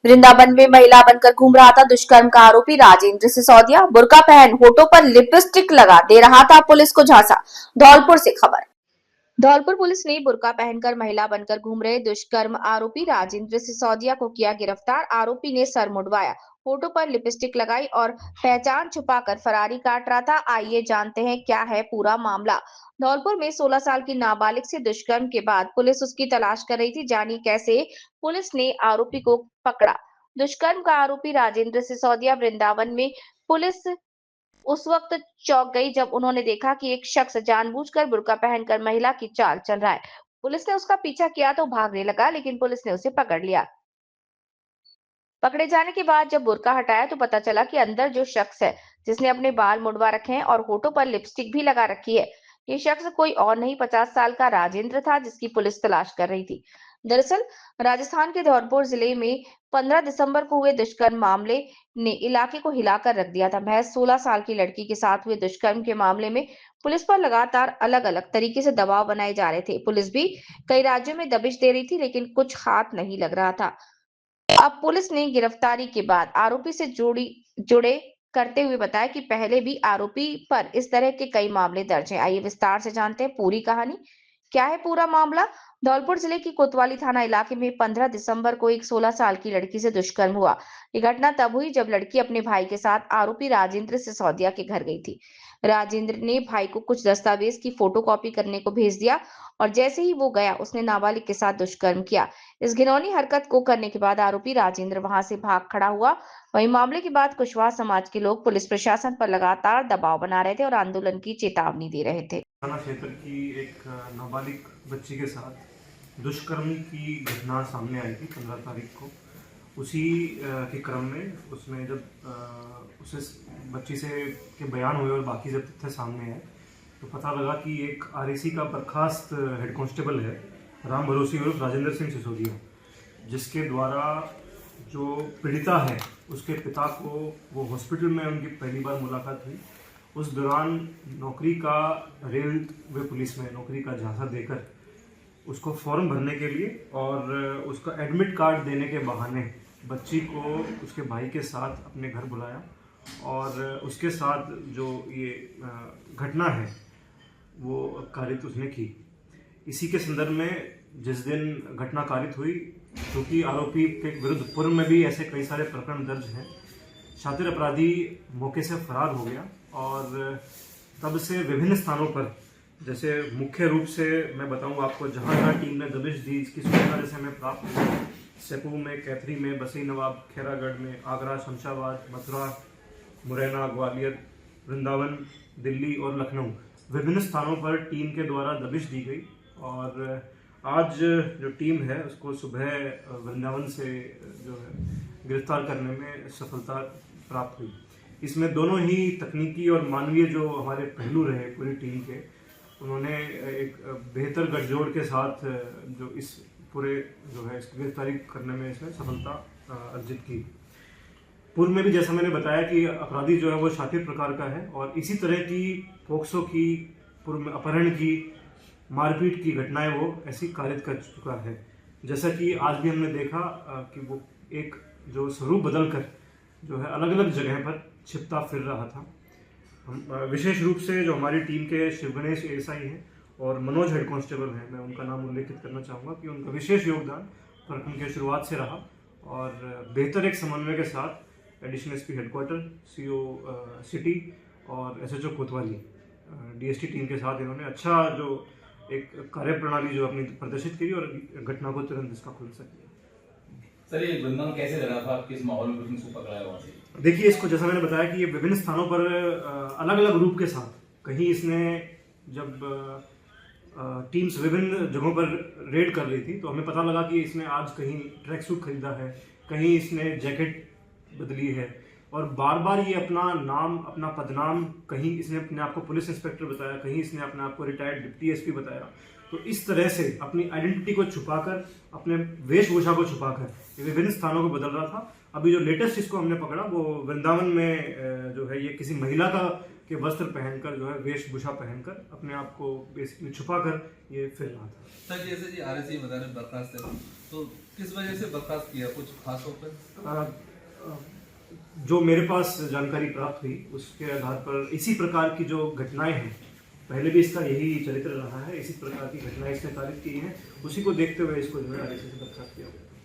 वृंदावन में महिला बनकर घूम रहा था दुष्कर्म का आरोपी राजेंद्र सिसोदिया। बुर्का पहन होठों पर लिपस्टिक लगा दे रहा था पुलिस को झांसा। धौलपुर से खबर। धौलपुर पुलिस ने बुर्का पहनकर महिला बनकर घूम रहे दुष्कर्म आरोपी राजेंद्र सिसोदिया को किया गिरफ्तार। आरोपी ने सर मुंडवाया, होठों पर लिपस्टिक लगाई और पहचान छुपाकर फरारी काट रहा था। आइए जानते हैं क्या है पूरा मामला। धौलपुर में 16 साल की नाबालिग से दुष्कर्म के बाद पुलिस उसकी तलाश कर रही थी। जानिए कैसे पुलिस ने आरोपी को पकड़ा। दुष्कर्म का आरोपी राजेंद्र सिसोदिया वृंदावन में पुलिस उस वक्त चौंक गई जब उन्होंने देखा कि एक शख्स जानबूझकर बुर्का पहनकर महिला की चाल चल रहा है। पुलिस ने उसका पीछा किया तो भागने लगा, लेकिन पुलिस ने उसे पकड़ लिया। पकड़े जाने के बाद जब बुर्का हटाया तो पता चला कि अंदर जो शख्स है, जिसने अपने बाल मुड़वा रखे हैं और होठों पर लिपस्टिक भी लगा रखी है, ये शख्स कोई और नहीं 50 साल का राजेंद्र था, जिसकी पुलिस तलाश कर रही थी। दरअसल राजस्थान के धौलपुर जिले में 15 दिसंबर को हुए दुष्कर्म मामले ने इलाके को हिलाकर रख दिया था। महज 16 साल की लड़की के साथ हुए दुष्कर्म के मामले में पुलिस पर लगातार अलग-अलग तरीके से दबाव बनाए जा रहे थे। पुलिस भी कई राज्यों में दबिश दे रही थी, लेकिन कुछ हाथ नहीं लग रहा था। अब पुलिस ने गिरफ्तारी के बाद आरोपी से जुड़े करते हुए बताया कि पहले भी आरोपी पर इस तरह के कई मामले दर्ज हैं। आइए विस्तार से जानते हैं पूरी कहानी। क्या है पूरा मामला। धौलपुर जिले की कोतवाली थाना इलाके में 15 दिसंबर को एक 16 साल की लड़की से दुष्कर्म हुआ। ये घटना तब हुई जब लड़की अपने भाई के साथ आरोपी राजेंद्र सिसोदिया के घर गई थी। राजेंद्र ने भाई को कुछ दस्तावेज की फोटोकॉपी करने को भेज दिया और जैसे ही वो गया उसने नाबालिग के साथ दुष्कर्म किया। इस घिनौनी हरकत को करने के बाद आरोपी राजेंद्र वहां से भाग खड़ा हुआ। वहीं मामले के बाद कुशवाहा समाज के लोग पुलिस प्रशासन पर लगातार दबाव बना रहे थे और आंदोलन की चेतावनी दे रहे थे। थाना क्षेत्र की एक नाबालिग बच्ची के साथ दुष्कर्म की घटना सामने आई थी 15 तारीख को। उसी के क्रम में उसने जब उसे बच्ची से के बयान हुए और बाकी जब तथ्य सामने आए तो पता लगा कि एक आरएसी का बर्खास्त हेड कांस्टेबल है राम भरोसी उर्फ राजेंद्र सिंह सिसोदिया, जिसके द्वारा जो पीड़िता है उसके पिता को वो हॉस्पिटल में उनकी पहली बार मुलाकात हुई। उस दौरान नौकरी का रेलवे पुलिस में नौकरी का झांसा देकर उसको फॉर्म भरने के लिए और उसका एडमिट कार्ड देने के बहाने बच्ची को उसके भाई के साथ अपने घर बुलाया और उसके साथ जो ये घटना है वो कारित उसने की। इसी के संदर्भ में जिस दिन घटना कारित हुई, क्योंकि आरोपी के विरुद्ध पूर्व में भी ऐसे कई सारे प्रकरण दर्ज हैं, शातिर अपराधी मौके से फरार हो गया और तब से विभिन्न स्थानों पर, जैसे मुख्य रूप से मैं बताऊं आपको, जहां जहां टीम ने दबिश दी इसकी सूचना जैसे हमें प्राप्त हुई, सेपू में, कैथरी में, बसई नवाब, खैरागढ़ में, आगरा, शमशाबाद, मथुरा, मुरैना, ग्वालियर, वृंदावन, दिल्ली और लखनऊ, विभिन्न स्थानों पर टीम के द्वारा दबिश दी गई और आज जो टीम है उसको सुबह वृंदावन से जो है गिरफ्तार करने में सफलता प्राप्त हुई। इसमें दोनों ही तकनीकी और मानवीय जो हमारे पहलू रहे पूरी टीम के, उन्होंने एक बेहतर गठजोड़ के साथ जो इस पूरे जो है इसकी गिरफ्तारी करने में इसमें सफलता अर्जित की। पूर्व में भी जैसा मैंने बताया कि अपराधी जो है वो शातिर प्रकार का है और इसी तरह की पोक्सो की, पूर्व में अपहरण की, मारपीट की घटनाएं वो ऐसी कारित कर चुका है। जैसा कि आज भी हमने देखा कि वो एक जो स्वरूप बदल कर जो है अलग अलग जगह पर छिपता फिर रहा था। हम विशेष रूप से जो हमारी टीम के शिव गणेश एएसआई हैं और मनोज हेड कांस्टेबल हैं, मैं उनका नाम उल्लेखित करना चाहूँगा कि उनका विशेष योगदान प्रकरण के शुरुआत से रहा और बेहतर एक समन्वय के साथ additional SP headquarter, CO city और एसएचओ कोतवाली डीएसटी टीम के साथ इन्होंने अच्छा जो एक कार्य प्रणाली जो अपनी प्रदर्शित की और घटना को तुरंत इसका खुलासा किया। सर, ये बंधन कैसे लगा था, किस माहौल में उसको पकड़ा है वहाँ से? देखिए, इसको जैसा मैंने बताया कि ये विभिन्न स्थानों पर अलग अलग रूप के साथ, कहीं इसने जब टीम्स विभिन्न जगहों पर रेड कर रही थी तो हमें पता लगा कि इसने आज कहीं ट्रैक सूट खरीदा है, कहीं इसने जैकेट बदली है और बार बार ये अपना नाम, अपना पदनाम, कहीं इसने अपने आप को पुलिस इंस्पेक्टर बताया, कहीं इसने अपने आप को रिटायर्ड डिप्टी एसपी बताया। तो इस तरह से अपनी आइडेंटिटी को छुपाकर, अपने वेशभूषा को छुपाकर ये विभिन्न स्थानों को बदल रहा था। अभी जो लेटेस्ट इसको हमने पकड़ा वो वृंदावन में जो है ये किसी महिला का के वस्त्र पहनकर, जो है वेशभूषा पहनकर अपने आप को बेसिकली छुपाकर ये फिर रहा था। सर, जैसे जी आरएसी बता रहे बर्खास्त है, तो किस वजह से बर्खास्त किया, कुछ खास तौर पर? जो मेरे पास जानकारी प्राप्त हुई उसके आधार पर इसी प्रकार की जो घटनाएं हैं, पहले भी इसका यही चरित्र रहा है, इसी प्रकार की घटनाएं इसने तारीफ की हैं, उसी को देखते हुए इसको जो है आदेश से बर्खास्त किया गया।